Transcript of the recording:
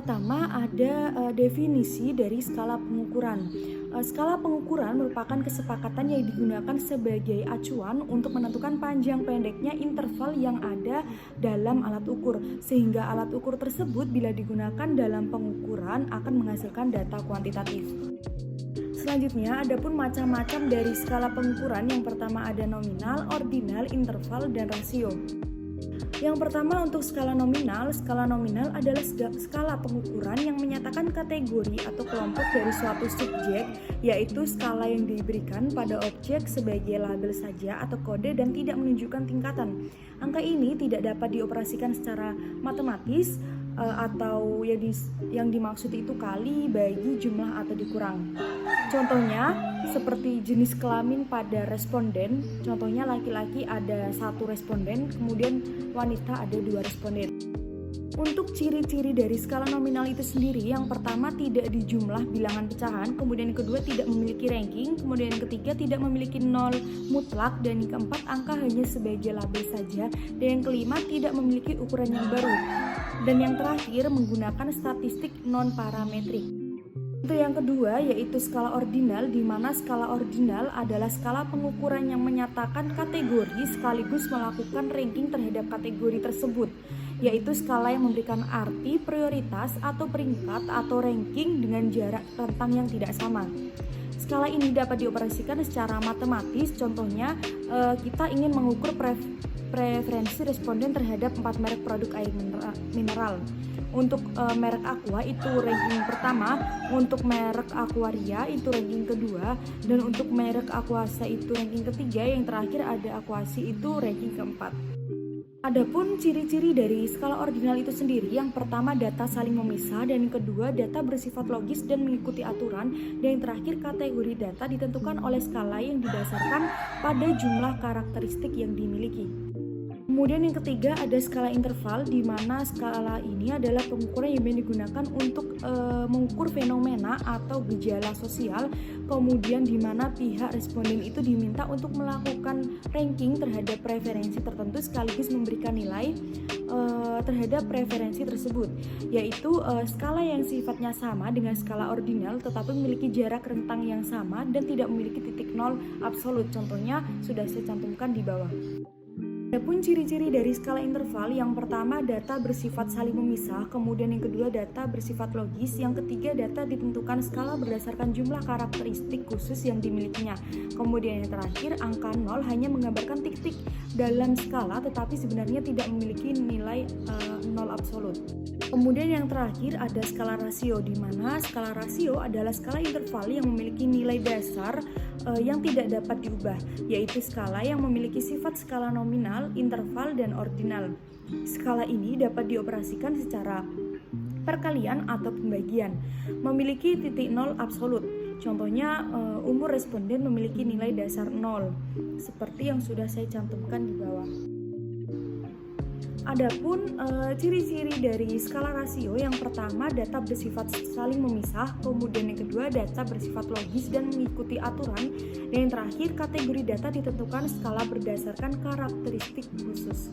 pertama ada definisi dari skala pengukuran. Skala pengukuran merupakan kesepakatan yang digunakan sebagai acuan untuk menentukan panjang pendeknya interval yang ada dalam alat ukur, sehingga alat ukur tersebut bila digunakan dalam pengukuran akan menghasilkan data kuantitatif. Selanjutnya, ada pun macam-macam dari skala pengukuran. Yang pertama ada nominal, ordinal, interval, dan rasio. Yang pertama untuk skala nominal adalah skala pengukuran yang menyatakan kategori atau kelompok dari suatu subjek, yaitu skala yang diberikan pada objek sebagai label saja atau kode dan tidak menunjukkan tingkatan. Angka ini tidak dapat dioperasikan secara matematis atau yang dimaksud itu kali, bagi, jumlah, atau dikurang. Contohnya seperti jenis kelamin pada responden, contohnya laki-laki ada 1 responden, kemudian wanita ada 2 responden. Untuk ciri-ciri dari skala nominal itu sendiri, yang pertama tidak dijumlah bilangan pecahan, kemudian yang kedua tidak memiliki ranking, kemudian yang ketiga tidak memiliki nol mutlak, dan yang keempat angka hanya sebagai label saja, dan yang kelima tidak memiliki ukuran yang baru, dan yang terakhir menggunakan statistik non parametrik. Untuk yang kedua yaitu skala ordinal, di mana skala ordinal adalah skala pengukuran yang menyatakan kategori sekaligus melakukan ranking terhadap kategori tersebut, yaitu skala yang memberikan arti prioritas atau peringkat atau ranking dengan jarak rentang yang tidak sama. Skala ini dapat dioperasikan secara matematis, contohnya kita ingin mengukur preferensi responden terhadap 4 merek produk air mineral. Untuk merek Aqua itu ranking pertama, untuk merek Aquaria itu ranking kedua, dan untuk merek Aquasa itu ranking ketiga, yang terakhir ada Aquasi itu ranking keempat. Adapun ciri-ciri dari skala ordinal itu sendiri, yang pertama data saling memisah, dan yang kedua data bersifat logis dan mengikuti aturan, dan yang terakhir kategori data ditentukan oleh skala yang didasarkan pada jumlah karakteristik yang dimiliki. Kemudian yang ketiga ada skala interval, di mana skala ini adalah pengukuran yang digunakan untuk mengukur fenomena atau gejala sosial, kemudian di mana pihak responden itu diminta untuk melakukan ranking terhadap preferensi tertentu sekaligus memberikan nilai terhadap preferensi tersebut, yaitu skala yang sifatnya sama dengan skala ordinal tetapi memiliki jarak rentang yang sama dan tidak memiliki titik nol absolut, contohnya sudah saya cantumkan di bawah. Adapun ciri-ciri dari skala interval, yang pertama data bersifat saling memisah, kemudian yang kedua data bersifat logis, yang ketiga data ditentukan skala berdasarkan jumlah karakteristik khusus yang dimilikinya, kemudian yang terakhir angka 0 hanya menggambarkan titik dalam skala tetapi sebenarnya tidak memiliki nilai 0 absolut. Kemudian yang terakhir ada skala rasio, di mana skala rasio adalah skala interval yang memiliki nilai dasar yang tidak dapat diubah, yaitu skala yang memiliki sifat skala nominal, interval, dan ordinal. Skala ini dapat dioperasikan secara perkalian atau pembagian, memiliki titik nol absolut. Contohnya umur responden memiliki nilai dasar 0, seperti yang sudah saya cantumkan di bawah. Adapun ciri-ciri dari skala rasio, yang pertama data bersifat saling memisah, kemudian yang kedua data bersifat logis dan mengikuti aturan, dan yang terakhir kategori data ditentukan skala berdasarkan karakteristik khusus.